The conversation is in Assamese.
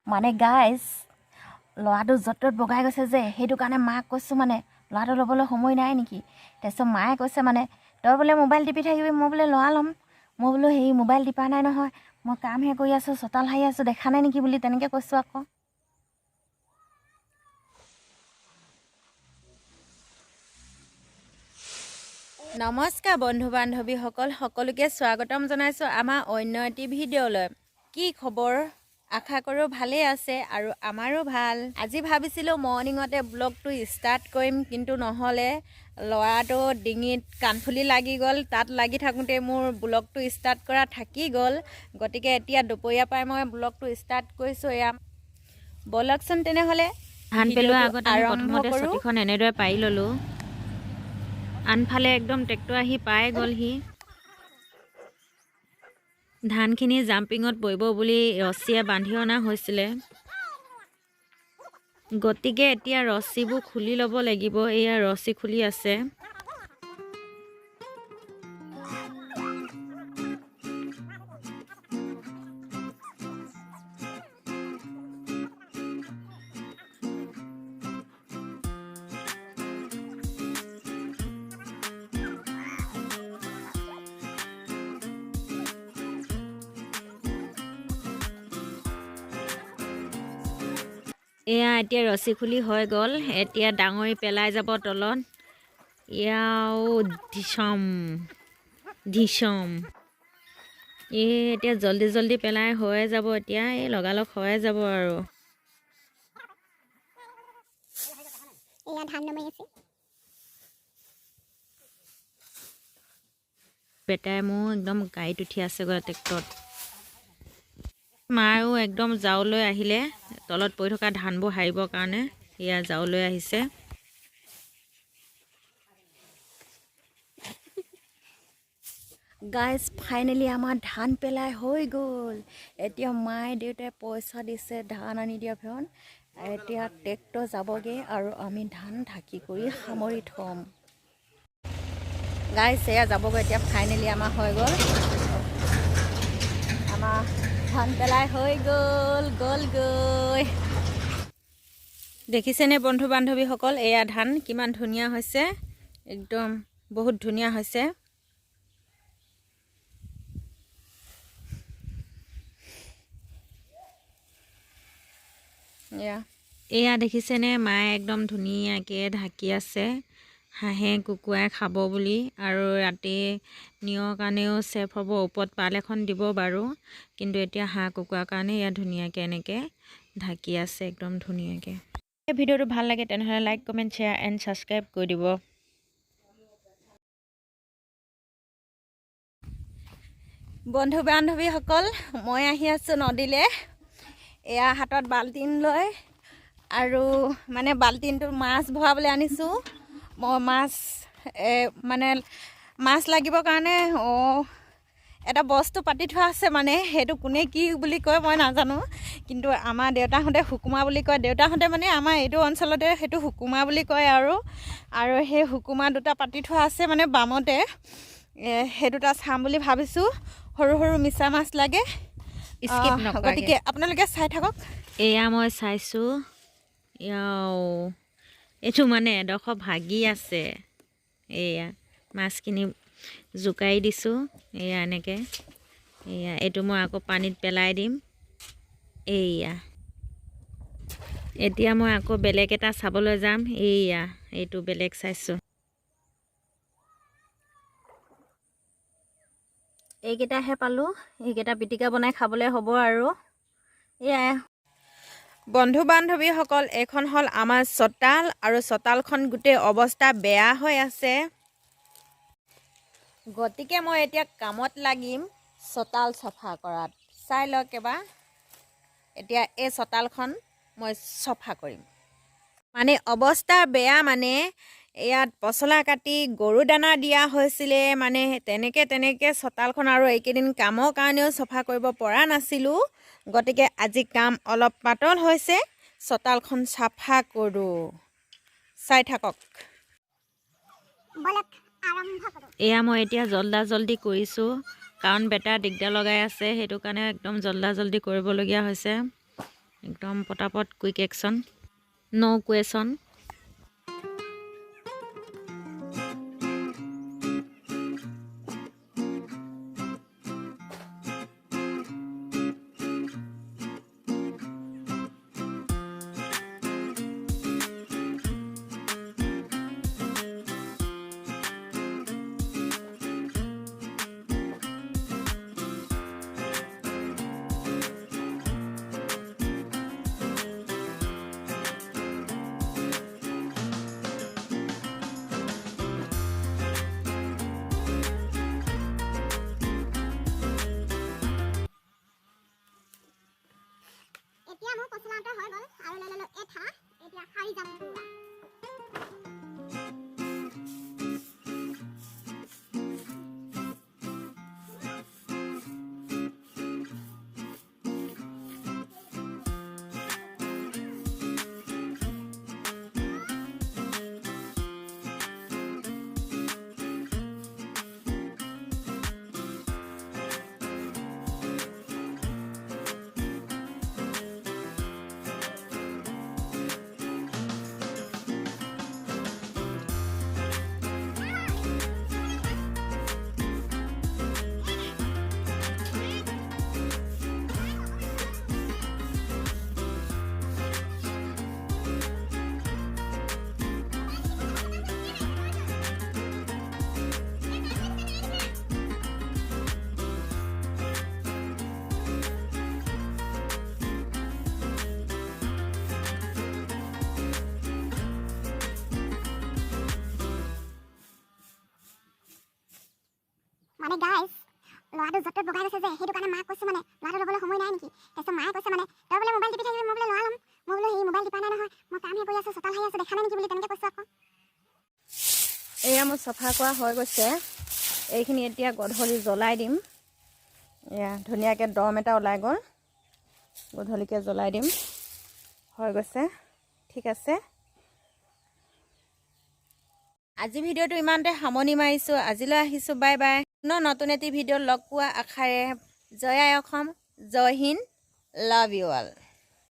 মানে গাইজ ল'ৰাটো য'ত ত'ত বগাই গৈছে যে সেইটো কাৰণে মাক কৈছোঁ মানে ল'ৰাটো ল'বলৈ সময় নাই নেকি। তাৰপিছত মায়ে কৈছে মানে তই বোলে মোবাইল টিপি থাকিবি, মই বোলে ল'ৰা ল'ম। মই বোলো হেৰি মোবাইল টিপা নাই নহয়, মই কামহে কৰি আছোঁ, চোতাল সাৰি আছোঁ, দেখা নাই নেকি বুলি তেনেকৈ কৈছোঁ আকৌ। নমস্কাৰ বন্ধু বান্ধৱীসকল, সকলোকে স্বাগতম জনাইছোঁ আমাৰ অন্য এটি ভিডিঅ'লৈ। কি খবৰ? আশা কৰোঁ ভালেই আছে আৰু আমাৰো ভাল। আজি ভাবিছিলোঁ মৰ্ণিঙতে ব্লগটো ষ্টাৰ্ট কৰিম, কিন্তু নহ'লে ল'ৰাটো ডিঙিত কাণফুলি লাগি গ'ল। তাত লাগি থাকোঁতে মোৰ ব্লগটো ষ্টাৰ্ট কৰা থাকি গ'ল। গতিকে এতিয়া দুপৰীয়া পাই মই ব্লগটো ষ্টাৰ্ট কৰিছোঁ। এয়া ব'লকচোন তেনেহ'লে ধান পেলোৱাৰ আগত আমি আৰম্ভ প্ৰথমতে কৰোঁ। চকীখন এনেদৰে পাৰি ল'লোঁ। আনফালে একদম ট্ৰেক্টৰ আহি পাই গ'লহি। ধানখিনি জাম্পিঙত পৰিব বুলি ৰছীয়ে বান্ধি অনা হৈছিলে। গতিকে এতিয়া ৰছীবোৰ খুলি ল'ব লাগিব। এয়া ৰছী খুলি আছে। এয়া এতিয়া ৰছী খুলি হৈ গ'ল। এতিয়া ডাঙৰি পেলাই যাব তলত। ইয়াও ধিচম এতিয়া জল্দি জল্দি পেলাই হৈয়ে যাব। এতিয়া এই লগালগ হৈয়ে যাব আৰু। বেটাই মোৰ একদম গাড়ীত উঠি আছেগৈ ট্ৰেক্টৰত। মায়েও একদম জাওলৈ আহিলে তলত পৰি থকা ধানবোৰ সাৰিবৰ কাৰণে। এয়া জাওলৈ আহিছে। গাইজ ফাইনেলি আমাৰ ধান পেলাই হৈ গ'ল। এতিয়া মায়ে দেউতাই পইচা দিছে ধান আনি দিয়া ফেৰণ। এতিয়া ট্ৰেক্টৰ যাবগৈ আৰু আমি ধান ঢাকি কৰি সামৰি থ'ম। গাইজ এয়া যাবগৈ এতিয়া ফাইনেলি আমাৰ হৈ গ'ল। আমাৰ ধান পেলাই হৈ গ'লগৈ। দেখিছেনে বন্ধু বান্ধৱীসকল, এয়া ধান কিমান ধুনীয়া হৈছে। একদম বহুত ধুনীয়া হৈছে। এয়া দেখিছেনে মায়ে একদম ধুনীয়াকৈ ঢাকি আছে। হাঁহে কুকুৰাই খাব বুলি, আৰু ৰাতি নিয়ৰ কাৰণেও ছেফ হ'ব। ওপৰত পাল এখন দিব বাৰু, কিন্তু এতিয়া হাঁহ কুকুৰাৰ কাৰণে এয়া ধুনীয়াকৈ এনেকৈ ঢাকি আছে একদম ধুনীয়াকৈ। এই ভিডিঅ'টো ভাল লাগে তেনেহ'লে like comment share and subscribe কৰি দিব। বন্ধু বান্ধৱীসকল, মই আহি আছোঁ নদীলৈ। এয়া হাতত বাল্টিং লৈ, আৰু মানে বাল্টিংটোত মাছ ভৰাবলৈ আনিছোঁ। মই মাছ লাগিবৰ কাৰণে এটা বস্তু পাতি থোৱা আছে। মানে সেইটো কোনে কি বুলি কয় মই নাজানো, কিন্তু আমাৰ দেউতাহঁতে হুকুমা বুলি কয়। দেউতাহঁতে মানে আমাৰ এইটো অঞ্চলতে সেইটো হুকুমা বুলি কয়। আৰু সেই হুকুমা দুটা পাতি থোৱা আছে মানে বামতে। সেই দুটা চাম বুলি ভাবিছোঁ। সৰু সৰু মিছা মাছ লাগে, গতিকে আপোনালোকে চাই থাকক। এয়া মই চাইছোঁ। এইটো মানে এডোখৰ ভাগি আছে। এয়া মাছখিনি জোকাৰি দিছোঁ। এয়া এনেকৈ। এয়া এইটো মই আকৌ পানীত পেলাই দিম। এতিয়া মই আকৌ বেলেগ এটা চাবলৈ যাম। এইটো বেলেগ চাইছোঁ। এইকেইটাহে পালোঁ। এইকেইটা পিটিকা বনাই খাবলৈ হ'ব আৰু। এয়াই বন্ধু বান্ধৱীসকল, এইখন হ'ল আমাৰ চোতাল, আৰু চোতালখন গোটেই অৱস্থা বেয়া হৈ আছে। গতিকে মই এতিয়া কামত লাগিম চোতাল চফা কৰাত। চাই লওক এবাৰ। এতিয়া এই চোতালখন মই চফা কৰিম। মানে অৱস্থা বেয়া। মানে ইয়াত পচলা কাটি গৰু দানা দিয়া হৈছিলে। মানে তেনেকৈ চোতালখন, আৰু এইকেইদিন কামৰ কাৰণেও চফা কৰিব পৰা নাছিলোঁ। গতিকে আজি কাম অলপ পাতল হৈছে। চোতালখন চাফা কৰোঁ, চাই থাকক। এয়া মই এতিয়া জল্দি কৰিছোঁ, কাৰণ বেটাৰ দিগদাৰ লগাই আছে। সেইটো কাৰণে একদম জল্দি কৰিবলগীয়া হৈছে। একদম পটাপট কুইক একশ্যন, ন' কুৱেশ্যন। এতিয়া মোৰ পচলাটো হৈ গ'ল আৰু লৈ ল'লো এটা এতিয়া খাই যাম পুৰা মানে গাইছ ল'ৰাটো য'ত ত'ত বগাই গৈছে যে সেইটো কাৰণে মাক কৈছোঁ মানে ল'ৰাটো ল'বলৈ সময় নাই নেকি তাৰপিছত মায়ে কৈছে মানে তই বোলে মোবাইল টিপি থাকিবি মই বোলে ল'ৰা ল'ম মই বোলো সেই মোবাইল টিপা নাই নহয় মই কামহে কৰি আছোঁ চোতাল সাৰি আছোঁ দেখা নাই নেকি বুলি তেনেকৈ কৈছোঁ আকৌ এয়া মোৰ চফা কৰা হৈ গৈছে এইখিনি এতিয়া গধূলি জ্বলাই দিম এয়া ধুনীয়াকৈ দম এটা ওলাই গ'ল গধূলিকৈ জ্বলাই দিম হৈ গৈছে ঠিক আছে আজি ভিডিঅ'টো ইমানতে সামৰণি মাৰিছোঁ আজিলৈ আহিছোঁ বাই বাই নতুন এটি ভিডিঅ'ত লগ পোৱা আশাৰে জয় আই অসম জয় হিন্দ লাভ ইউ অল